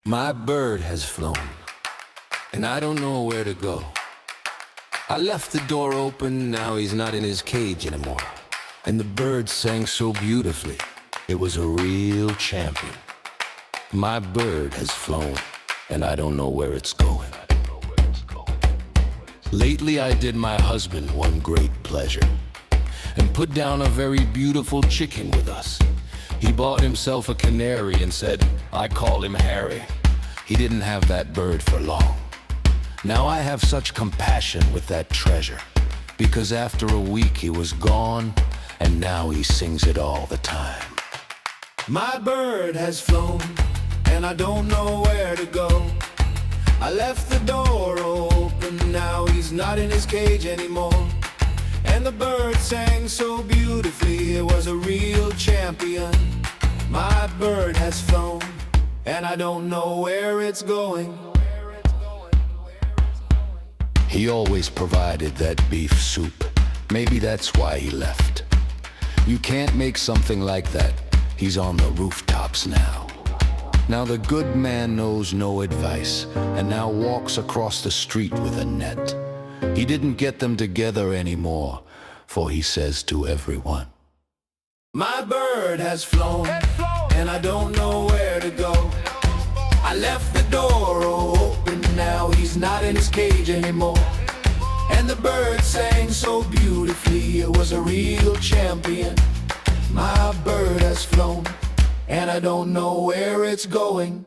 My bird has flown, and I don't know where to go. I left the door open, now he's not in his cage anymore. And the bird sang so beautifully, it was a real champion. My bird has flown, and I don't know where it's going. Lately I did my husband one great pleasure, and put down a very beautiful chicken with us. He bought himself a canary and said, I call him Harie. He didn't have that bird for long. Now I have such compassion with that treasure, because after a week he was gone, and now he sings it all the time. My bird has flown, and I don't know where to go. I left the door open, now he's not in his cage anymore. And the bird sang so beautifully, it was a real champion. My bird has flown, and I don't know where it's going. He always provided that beef soup. Maybe that's why he left. You can't make something like that. He's on the rooftops now. Now the good man knows no advice, and now walks across the street with a net. He didn't get them together anymore, for he says to everyone, my bird has flown, and I don't know where to go. I left the door open, now he's not in his cage anymore. And the bird sang so beautifully, it was a real champion. My bird has flown, and I don't know where it's going.